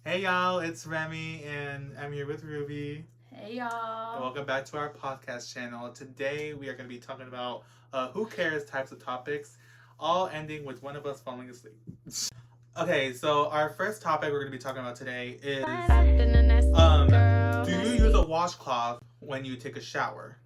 Hey y'all, it's Remy and I'm here with Ruby. Hey y'all. And welcome back to our podcast channel. Today we are going to be talking about who cares types of topics, all ending with one of us falling asleep. Okay, so our first topic we're going to be talking about today is do you use a washcloth when you take a shower?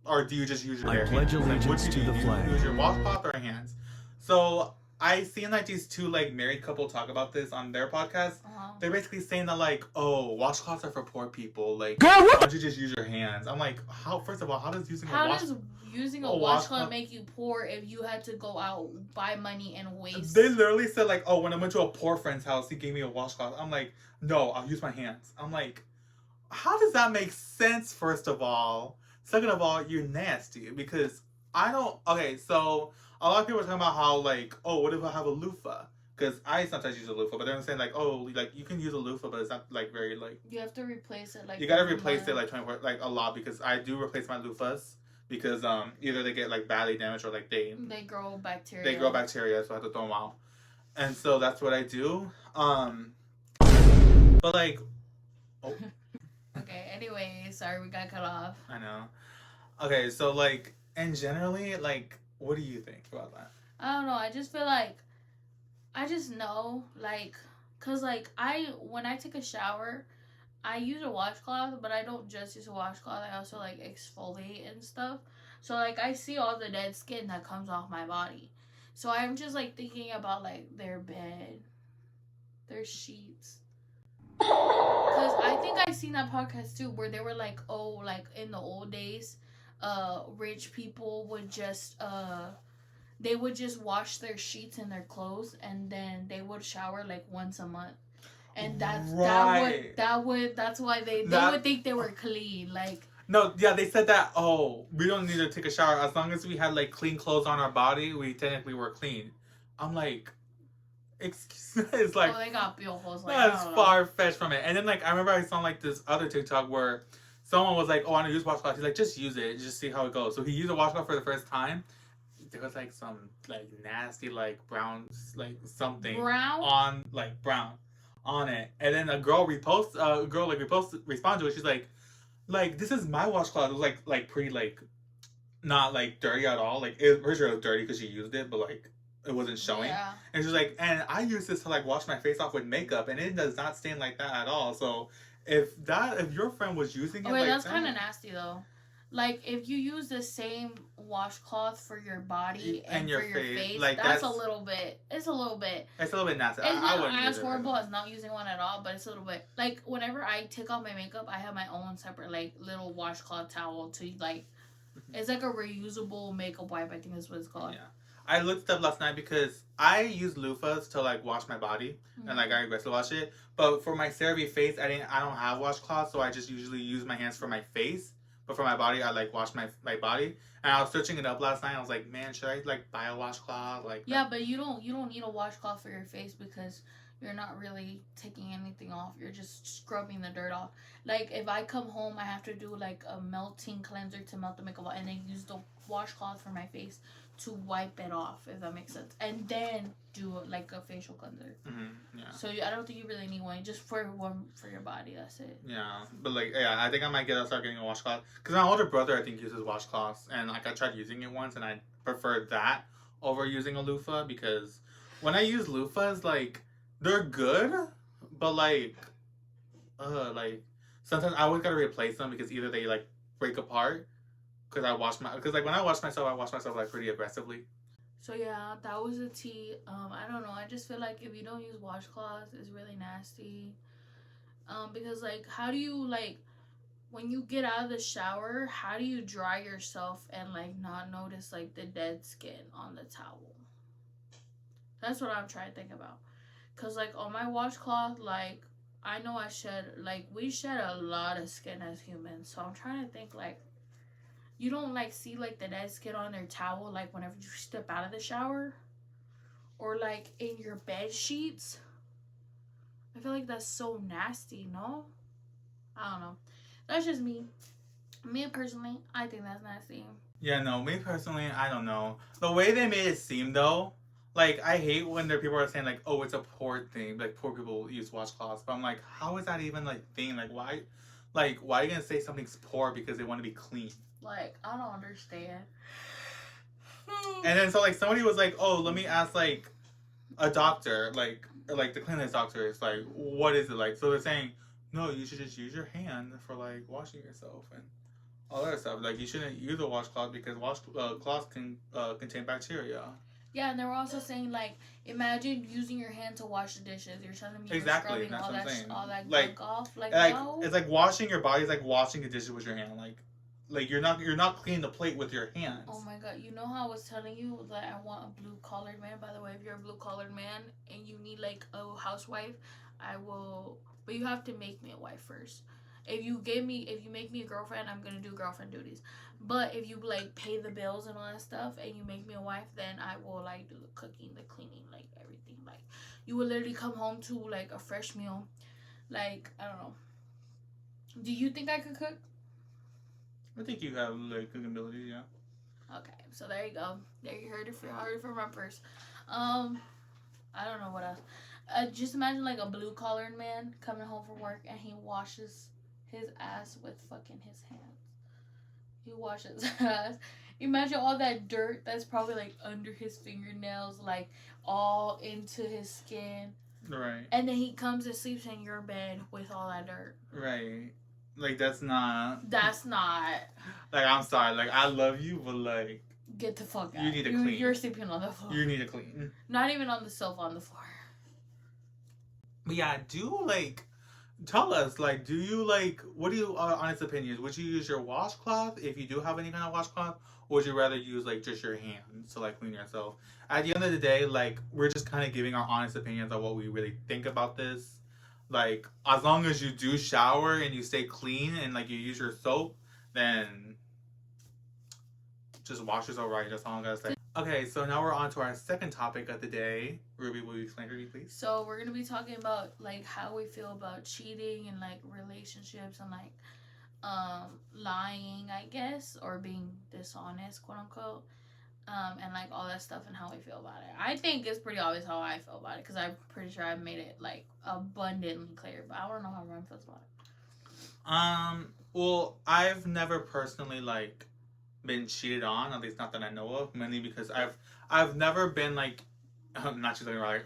Or do you just use your bare hands? I pledge allegiance to the flag. Do you use your washcloth or hands? So I seen like these two like married couple talk about this on their podcast. They're basically saying that like, oh, washcloths are for poor people. Like, why don't you just use your hands? I'm like, how? First of all, how does using a washcloth make you poor if you had to go out buy money and waste? They literally said like, oh, when I went to a poor friend's house, he gave me a washcloth. I'm like, no, I'll use my hands. I'm like, how does that make sense? First of all, second of all, you're nasty because I don't. Okay, so a lot of people are talking about how like, oh, what if I have a loofah? Because I sometimes use a loofah, but they're saying like, oh, like you can use a loofah, but it's not like very like. You have to replace it like. You gotta replace it like 24, like a lot because I do replace my loofahs because either they get like badly damaged or like they grow bacteria. They grow bacteria, so I have to throw them out, and so that's what I do. But like, oh. Okay. Anyway, sorry we got cut off. I know. Okay, so like, and generally, like, what do you think about that? I don't know. I just feel like, I just know, like, cause like when I take a shower, I use a washcloth, but I don't just use a washcloth. I also like exfoliate and stuff. So like I see all the dead skin that comes off my body. So I'm just like thinking about like their bed, their sheets. Cause I think I seen that podcast too where they were like, oh, like in the old days, rich people would just they would just wash their sheets and their clothes and then they would shower like once a month. And that's right. That's why they would think they were clean. Like no, yeah, they said that, oh, we don't need to take a shower. As long as we had like clean clothes on our body, we technically were clean. I'm like, excuse me, it's like, oh, they got piojos. Like, that's far fetched from it. And then like I remember I saw like this other TikTok where someone was like, oh, I don't use washcloth. He's like, just use it, just see how it goes. So he used a washcloth for the first time. There was like some like nasty like brown like something on like brown on it, and then a girl responded to it. She's like this is my washcloth. It was like pretty like not like dirty at all. Like it was dirty because she used it, but like it wasn't showing. Yeah. And she's like, and I use this to like wash my face off with makeup, and it does not stain like that at all. So if your friend was using it, wait, like that's kind of nasty though. Like if you use the same washcloth for your body and for your face, like that's a little bit. It's a little bit. It's a little bit nasty. It's not as horrible as not using one at all, but it's a little bit. Like whenever I take off my makeup, I have my own separate like little washcloth towel to like. It's like a reusable makeup wipe. I think that's what it's called. Yeah. I looked up last night because I use loofahs to like wash my body and like I regret to wash it. But for my CeraVe face, I don't have washcloth, so I just usually use my hands for my face. But for my body, I like wash my body. And I was searching it up last night. I was like, man, should I like buy a washcloth? Like yeah, but you don't need a washcloth for your face because you're not really taking anything off. You're just scrubbing the dirt off. Like if I come home, I have to do like a melting cleanser to melt the makeup off, and then use the washcloth for my face to wipe it off, if that makes sense, and then do like a facial cleanser. Mm-hmm, yeah. So I don't think you really need one, just for one for your body. That's it. Yeah, but like yeah, I think I might start getting a washcloth because my older brother I think uses washcloths, and like I tried using it once, and I preferred that over using a loofah because when I use loofahs, like they're good, but like sometimes I always gotta replace them because either they like break apart. Because like when I wash myself like pretty aggressively. So yeah, that was a tea. I don't know. I just feel like if you don't use washcloths, it's really nasty. Because like, how do you like when you get out of the shower? How do you dry yourself and like not notice like the dead skin on the towel? That's what I'm trying to think about. Cause like on my washcloth, like I know we shed a lot of skin as humans. So I'm trying to think like. You don't like see like the dead skin on their towel like whenever you step out of the shower, or like in your bed sheets. I feel like that's so nasty. No, I don't know. That's just me. Me personally, I think that's nasty. Yeah, no, me personally, I don't know. The way they made it seem though, like I hate when there people are saying like, oh, it's a poor thing, like poor people use washcloths. But I'm like, how is that even like thing? Like why are you gonna say something's poor because they want to be clean? Like, I don't understand. And then so like somebody was like, oh, let me ask like a doctor, like or like the cleanliness doctor is like, what is it like? So they're saying, no, you should just use your hand for like washing yourself and all that stuff. Like you shouldn't use a washcloth because cloths can contain bacteria. Yeah, and they were also saying like, imagine using your hand to wash the dishes. You're telling me Exactly, you're scrubbing that's all what I'm that saying. all that Like, gunk off. Like, like no. it's like washing your body is like washing the dishes with your hand. Like you're not cleaning the plate with your hands. Oh my god! You know how I was telling you that I want a blue collared man. By the way, if you're a blue collared man and you need like a housewife, I will. But you have to make me a wife first. If you make me a girlfriend, I'm gonna do girlfriend duties. But if you like pay the bills and all that stuff, and you make me a wife, then I will like do the cooking, the cleaning, like everything. Like you will literally come home to like a fresh meal. Like I don't know. Do you think I could cook? I think you have like cooking ability, yeah. Okay, so there you go. There you heard it from my first. I don't know what else. Just imagine like a blue collared man coming home from work and he washes his ass with fucking his hands. He washes his ass. Imagine all that dirt that's probably like under his fingernails, like all into his skin. Right. And then he comes and sleeps in your bed with all that dirt. Right. Like that's not. That's not. Like I'm sorry. Like I love you, but like Get the fuck out. You need to clean. You're sleeping on the floor. You need to clean. Not even on the sofa, on the floor. But yeah, do like tell us like do you like what do you honest opinions? Would you use your washcloth if you do have any kind of washcloth, or would you rather use like just your hands to like clean yourself? At the end of the day, like we're just kind of giving our honest opinions on what we really think about this. Like as long as you do shower and you stay clean and like you use your soap, then just wash yourself right. That's all I'm gonna say. Okay, so now we're on to our second topic of the day. Ruby, will you explain for me, please? So we're gonna be talking about like how we feel about cheating and like relationships and like lying, I guess, or being dishonest, quote unquote, and like all that stuff and how we feel about it. I think it's pretty obvious how I feel about it because I'm pretty sure I've made it like abundantly clear, but I don't know how Ryan feels about it. Well, I've never personally like been cheated on, at least not that I know of, mainly because I've never been like not cheating around like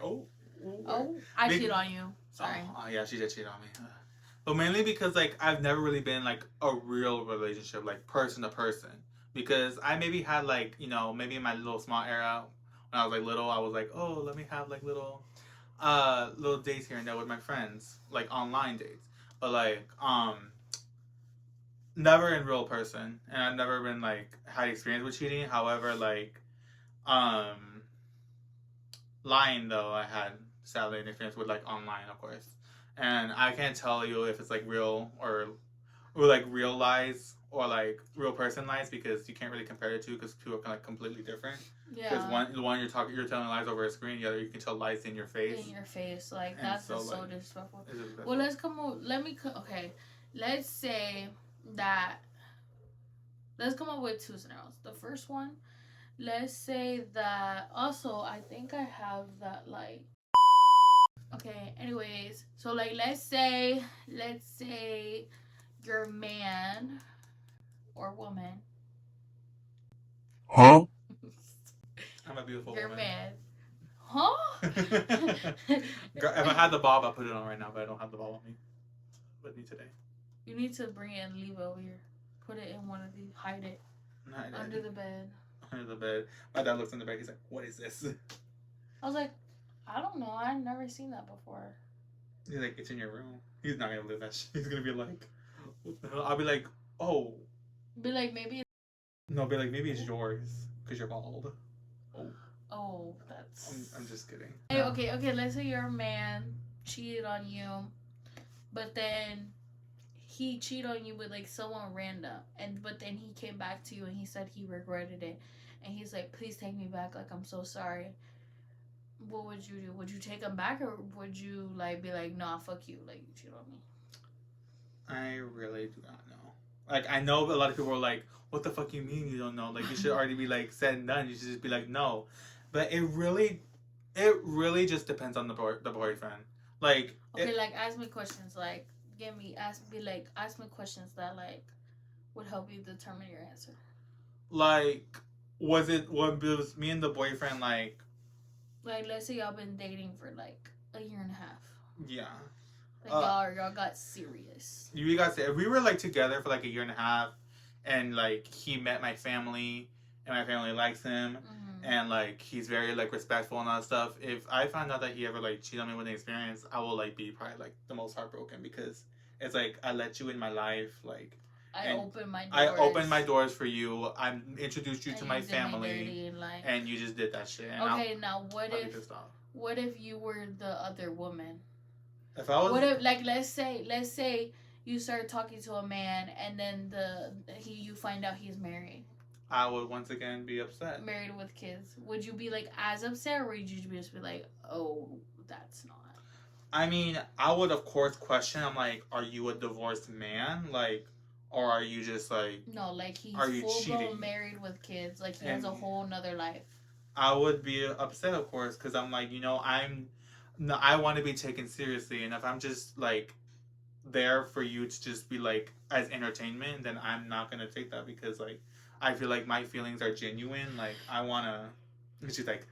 I cheated on you. Sorry. Oh yeah, she did cheat on me. But mainly because like I've never really been like a real relationship, like person to person. Because I maybe had like, you know, maybe in my little small era when I was like little, I was like, oh, let me have like little dates here and there with my friends, like online dates. But like never in real person, and I've never been like had experience with cheating. However, like lying though, I had sadly an experience with like online, of course, and I can't tell you if it's like real or like real lies or like real person lies because you can't really compare the two because two are kind of completely different. Yeah. Because the one you're telling lies over a screen, the other you can tell lies in your face. In your face, like And that's so, just so like, disrespectful. disrespectful. Well, okay. Let's say that. Let's come up with two scenarios. The first one, let's say that. Also, I think I have that like. Okay. Anyways, so like let's say your man or woman. Huh? I'm a beautiful Your woman. man. Huh? Girl, if I had the bob, I'd put it on right now, but I don't have the bob on me. With me today. You need to bring it and leave it over here. Put it in one of these. Hide it under the bed. Under the bed. My dad looks in the bed. He's like, "What is this?" I was like, I don't know. I've never seen that before. He's like, "It's in your room." He's not gonna believe that shit. He's gonna be like, "What the hell?" I'll be like, "Oh." Be like, maybe. No, be like, maybe it's yours because you're bald. Oh, that's. I'm just kidding. Hey, okay. Let's say your man cheated on you, but then he cheated on you with like someone random, but then he came back to you and he said he regretted it, and he's like, "Please take me back. Like I'm so sorry." What would you do? Would you take him back, or would you like be like, "Nah, fuck you. Like you cheated on me." I really do not know. Like, I know a lot of people are like, what the fuck you mean you don't know? Like, you should already be like said and done. You should just be like, no. But it really just depends on the boyfriend. Like, Okay, like ask me questions. Like, ask me questions that like would help you determine your answer. like, was me and the boyfriend like? Like, let's say y'all been dating for like a year and a half. Yeah. Like y'all got serious. You guys, if we were like together for like a year and a half, and like he met my family, and my family likes him, and like he's very like respectful and all that stuff. If I found out that he ever like cheated on me with an experience, I will like be probably like the most heartbroken because it's like I let you in my life, like I opened my doors. I opened my doors for you. I introduced you to my family, dirty, like... and you just did that shit. And okay, now what if you were the other woman? If I was, what if, like, let's say you start talking to a man and then you find out he's married. I would once again be upset. Married with kids. Would you be like as upset, or would you just be like, oh, that's not? I mean, I would of course question. I'm like, are you a divorced man? Like, or are you just like? No, like he's full-blown married with kids. Like he has a whole nother life. I would be upset, of course, because I'm like, I want to be taken seriously, and if I'm just like there for you to just be like as entertainment, then I'm not gonna take that because like I feel like my feelings are genuine. Like I wanna. She's like,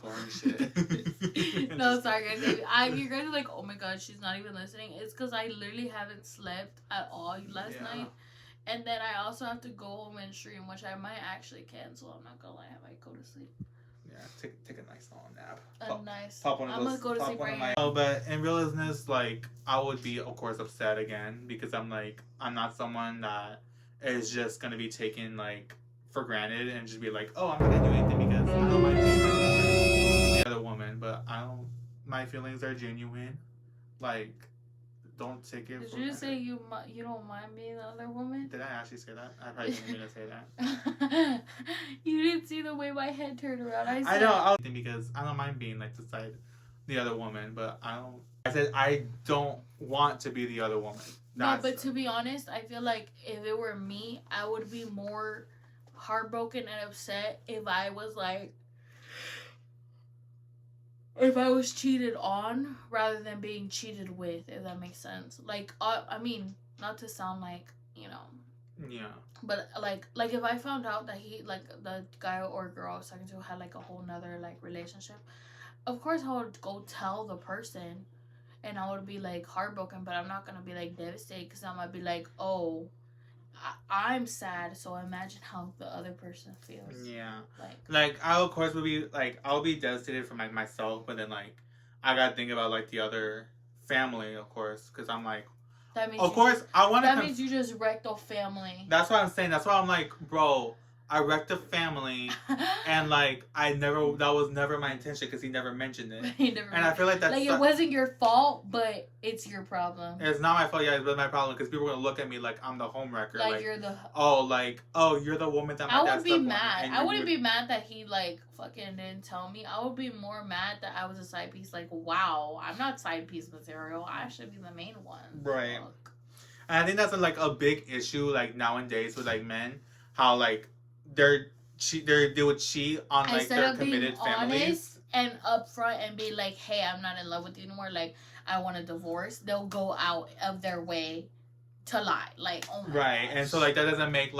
boring shit. No, sorry guys. You guys are like, oh my god, she's not even listening. It's because I literally haven't slept at all last night. And then I also have to go home and stream, which I might actually cancel. I'm not gonna lie, I might go to sleep. Yeah, take a nice long nap. Pop one of those. I'm gonna go to sleep right now. Oh, but in realness, like I would be, of course, upset again because I'm like I'm not someone that is just gonna be taken like for granted and just be like, oh, I'm not gonna do anything because I don't like being the other woman, but I don't. My feelings are genuine. Like. Don't take it. Did you just say you don't mind being the other woman? Did I actually say that? I probably didn't mean to say that. You didn't see the way my head turned around. I know. Because I don't mind being like the other woman, but I don't. I said I don't want to be the other woman. No, but to be honest, I feel like if it were me, I would be more heartbroken and upset if I was like. If I was cheated on rather than being cheated with, if that makes sense. Like, I mean, not to sound like, Yeah. But, like if I found out that he, like, the guy or girl I was talking to had, like, a whole nother, like, relationship, of course I would go tell the person, and I would be, like, heartbroken, but I'm not gonna be, like, devastated, because I might be like, oh... I'm sad, so imagine how the other person feels. Yeah. Like I of course would be like I'll be devastated for like myself, but then like I gotta think about like the other family, of course, because I'm like. That means of course I want to. That means you just wrecked a family. That's what I'm saying. That's why I'm like, bro. I wrecked a family, and like that was never my intention because he never mentioned it. I feel like that's like it wasn't your fault, but it's your problem. It's not my fault. Yeah, it's my problem because people are gonna look at me like I'm the homewrecker. Like you're the you're the woman that my dad I would be mad. I wouldn't be mad that he like fucking didn't tell me. I would be more mad that I was a side piece. Like wow, I'm not side piece material. I should be the main one. Right. And I think that's like a big issue like nowadays with like men. How like. They would cheat on like instead their of committed being families honest and upfront and be like, hey, I'm not in love with you anymore, like I want a divorce. They'll go out of their way to lie, like oh my right gosh. And so like that doesn't make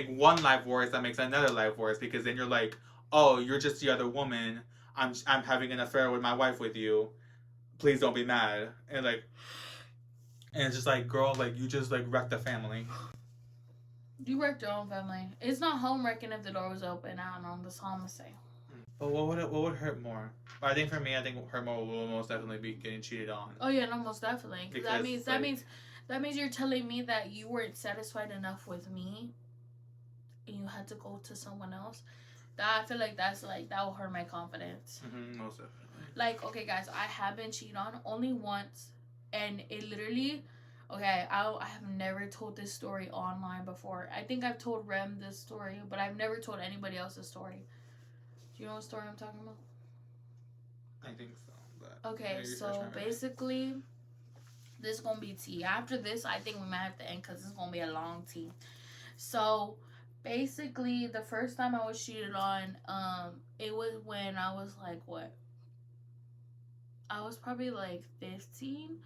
one life worse, that makes another life worse because then you're like, oh, you're just the other woman, I'm having an affair with my wife with you, please don't be mad. And it's just like, girl, like you just like wrecked the family. You wrecked your own family. It's not home wrecking if the door was open. I don't know. That's all I'm gonna say. But what would hurt more? I think for me, hurt more will most definitely be getting cheated on. Oh yeah, no, most definitely. Because that means you're telling me that you weren't satisfied enough with me, and you had to go to someone else. I feel like that will hurt my confidence. Most definitely. Like okay, guys, I have been cheated on only once, and it literally. Okay, I have never told this story online before. I think I've told Rem this story, but I've never told anybody else this story. Do you know what story I'm talking about? I think so. But okay, so basically, This is gonna be tea. After this, I think we might have to end because it's gonna be a long tea. So basically, the first time I was cheated on, it was when I was like what? I was probably like 15.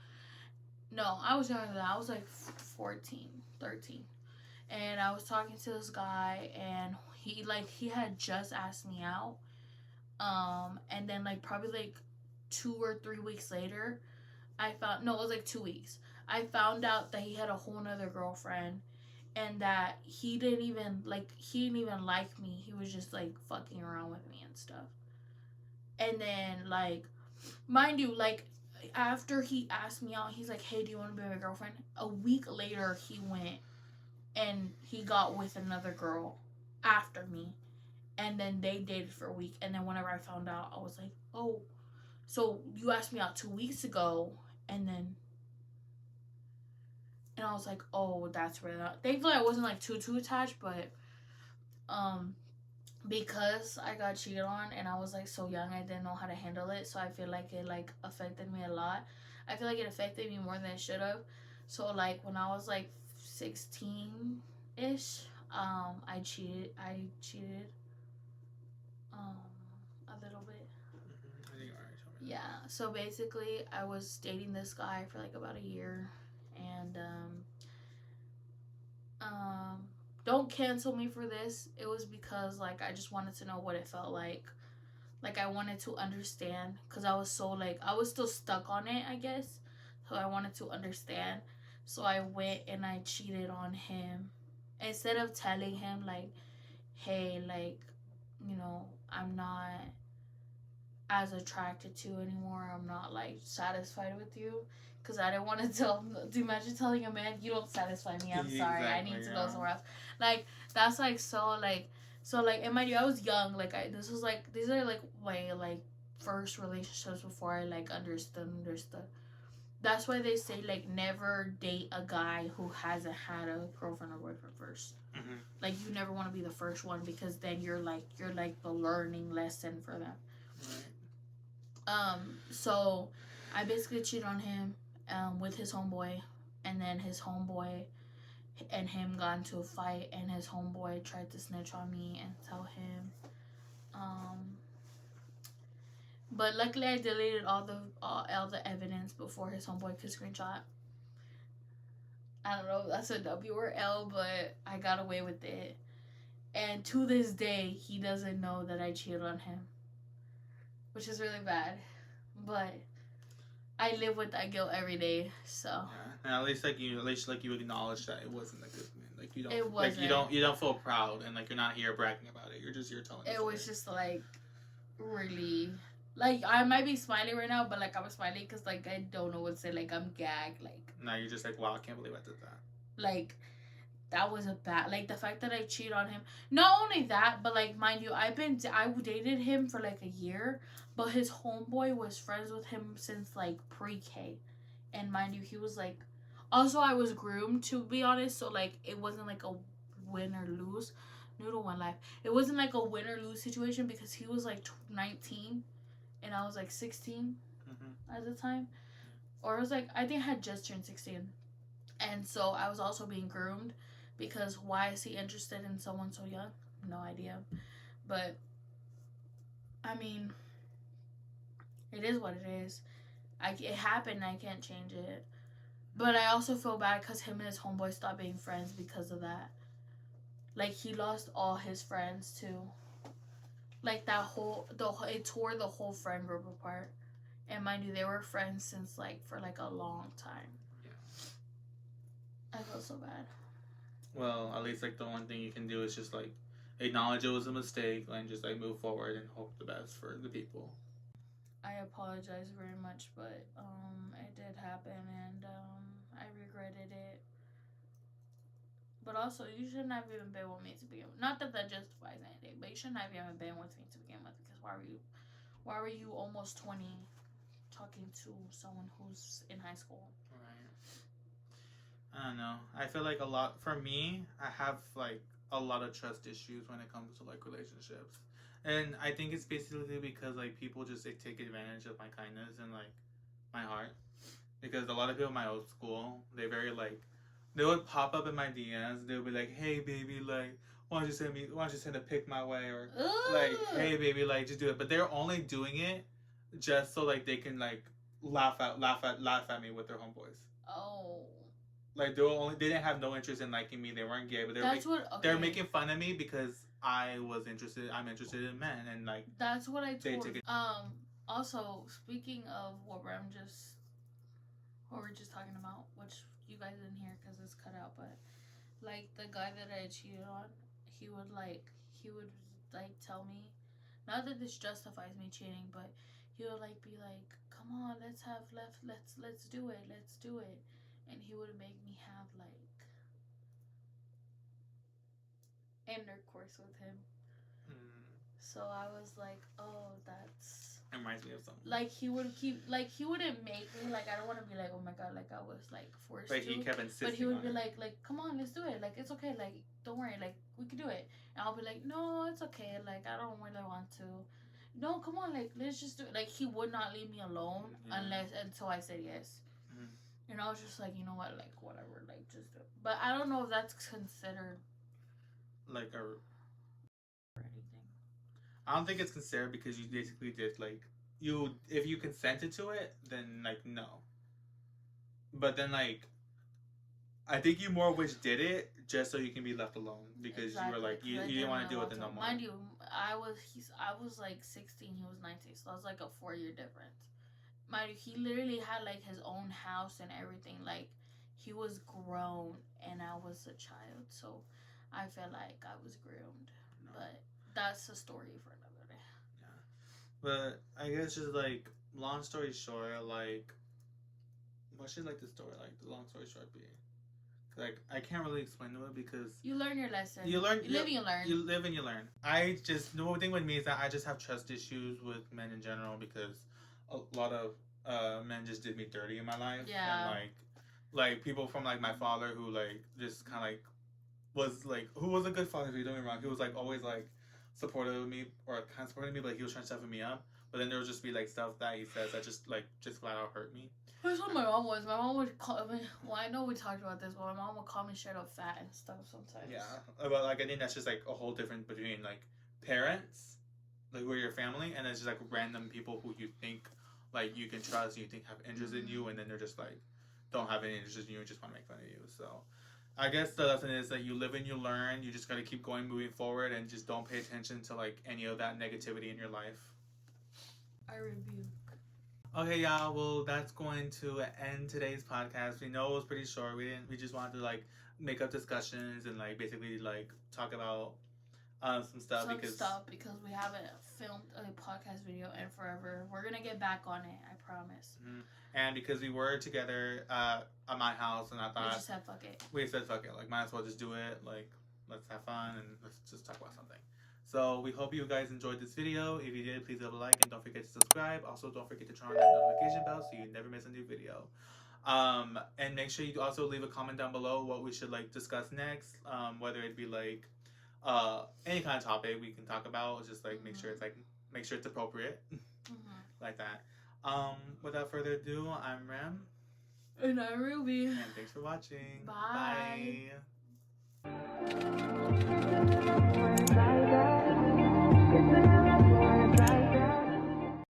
No, I was younger than that. I was like 14, 13. And I was talking to this guy, and he had just asked me out. And then like probably like 2 or 3 weeks later, I found no, it was like 2 weeks. I found out that he had a whole nother girlfriend, and that he didn't even like me. He was just like fucking around with me and stuff. And then like, mind you, like after he asked me out, he's like, "Hey, do you want to be my girlfriend?" A week later, he went and he got with another girl after me, and then they dated for a week. And then whenever I found out, I was like, "Oh, so you asked me out 2 weeks ago," and then and I was like, "Oh, that's where that." Thankfully, I wasn't like too attached, but um, because I got cheated on and I was like so young, I didn't know how to handle it. So I feel like it like affected me a lot. I feel like it affected me more than it should have. So like when I was like 16 ish, I cheated. Um, a little bit. I think alright. Yeah. So basically, I was dating this guy for like about a year, and um, don't cancel me for this. It was because like I just wanted to know what it felt like. Like I wanted to understand because I was so like I was still stuck on it, I guess. So I wanted to understand. So I went and I cheated on him instead of telling him like, "Hey, like, I'm not as attracted to you anymore. I'm not like satisfied with you." Because I didn't want to tell. Do you imagine telling a man, "You don't satisfy me. I'm sorry. I need to go somewhere else." Like that's like so like. So like, and mind you, I was young. Like these are like my like first relationships before I like understood. That's why they say like never date a guy who hasn't had a girlfriend or boyfriend 1st. Mm-hmm. Like you never want to be the first one because then you're like the learning lesson for them. Right. So I basically cheated on him with his homeboy, and then his homeboy and him got into a fight, and his homeboy tried to snitch on me and tell him. But luckily I deleted all the evidence before his homeboy could screenshot. I don't know if that's a W or L, but I got away with it. And to this day, he doesn't know that I cheated on him, which is really bad. But I live with that guilt every day. So yeah. And at least you acknowledge that it wasn't a good man. Like you don't. It wasn't. Like you don't feel proud, and like you're not here bragging about it. You're just here telling. It was just like really. Like I might be smiling right now, but like I'm smiling because like I don't know what to say. Like I'm gagged. Like now you're just like, wow, I can't believe I did that. Like that was a bad. Like the fact that I cheated on him. Not only that, but like mind you, I dated him for like a year, but his homeboy was friends with him since like pre-K, and mind you, he was like. Also, I was groomed to be honest, so like it wasn't like a win or lose. Noodle One Life. It wasn't like a win or lose situation because he was like 19 and I was like 16 at the time. Or it was like, I think I had just turned 16. And so I was also being groomed because why is he interested in someone so young? No idea. But, I mean, it is what it is. It happened, I can't change it. But I also feel bad because him and his homeboy stopped being friends because of that. Like, he lost all his friends, too. Like, it tore the whole friend group apart. And mind you, they were friends since, like, for, like, a long time. Yeah. I feel so bad. Well, at least, like, the one thing you can do is just, like, acknowledge it was a mistake and just, like, move forward and hope the best for the people. I apologize very much, but, it did happen, and, I regretted it. But also, you shouldn't have even been with me to begin with. Not that justifies anything, but you shouldn't have even been with me to begin with. Because why were you almost 20 talking to someone who's in high school? Right. I don't know. I feel like for me, I have like a lot of trust issues when it comes to like relationships. And I think it's basically because like people just like take advantage of my kindness and like my heart. because a lot of people in my old school, they very like, they would pop up in my DMs. They would be like, "Hey baby, like, why don't you send a pic my way?" Or like, Ugh. "Hey baby, like, just do it." But they're only doing it just so like they can like laugh at me with their homeboys. Oh. Like they didn't have no interest in liking me. They weren't gay, but they're making fun of me because I'm interested in men, and like that's what I they told. took it. Also, speaking of what we're just talking about, which you guys didn't hear because it's cut out, but like the guy that I cheated on, he would tell me, not that this justifies me cheating, but he would like be like, "Come on, let's do it," and he would make me have like intercourse with him. So I was like, "Oh, that's." It reminds me of something. Like he wouldn't make me like, I don't want to be like, oh my god, like I was like forced but to. he kept insisting. But he would be like, come on, let's do it. Like it's okay. Like don't worry. Like we can do it. And I'll be like, no, it's okay. Like I don't really want to. No, come on. Like let's just do it. Like he would not leave me alone until I said yes. Mm-hmm. And I was just like, you know what? Like whatever. Like just do it. But I don't know if that's considered like a. Or anything. I don't think it's considered because you basically did like if you consented to it, then like no. But then like I think you more wish did it just so you can be left alone because you were like you didn't want to deal with it no more. Mind you, I was like 16, he was 19, so that was like a 4-year difference. Mind you, he literally had like his own house and everything. Like he was grown and I was a child, so I felt like I was groomed. No. But that's a story for another day. Yeah. But I guess just like long story short, like what should like the story like the long story short be? Like I can't really explain to it because you learn your lesson. You live and you learn. You live and you learn. I just the thing with me is that I just have trust issues with men in general because a lot of men just did me dirty in my life. Yeah. And like people from like my father who like just kind of like was like who was a good father. If you don't get me wrong, he was like always like supportive of me or kind of supporting me, but like, he was trying to toughen me up. But then there would just be like stuff that he says that just flat out hurt me. That's what my mom was. My mom would call me. Well, I know we talked about this, but my mom would call me straight up fat and stuff sometimes. Yeah, but like I think that's just like a whole difference between like parents, like who are your family, and it's just like random people who you think like you can trust, and you think have interest in you, and then they're just like don't have any interest in you and just want to make fun of you. So I guess the lesson is that you live and you learn. You just got to keep going, moving forward, and just don't pay attention to like any of that negativity in your life. I rebuke. Okay, y'all. Well, that's going to end today's podcast. We know it was pretty short. We just wanted to like make up discussions and like basically like talk about some stuff because we haven't filmed a podcast video in forever. We're gonna get back on it. I promise. Mm-hmm. And because we were together at my house, and I thought we just said fuck it. We said fuck it. Like might as well just do it. Like let's have fun and let's just talk about something. So we hope you guys enjoyed this video. If you did, please leave a like and don't forget to subscribe. Also, don't forget to turn on that notification bell so you never miss a new video. And make sure you also leave a comment down below what we should like discuss next. Whether it be like any kind of topic we can talk about. Just like make sure it's appropriate, like that. Without further ado, I'm Rem. And I'm Ruby. And thanks for watching. Bye. Bye.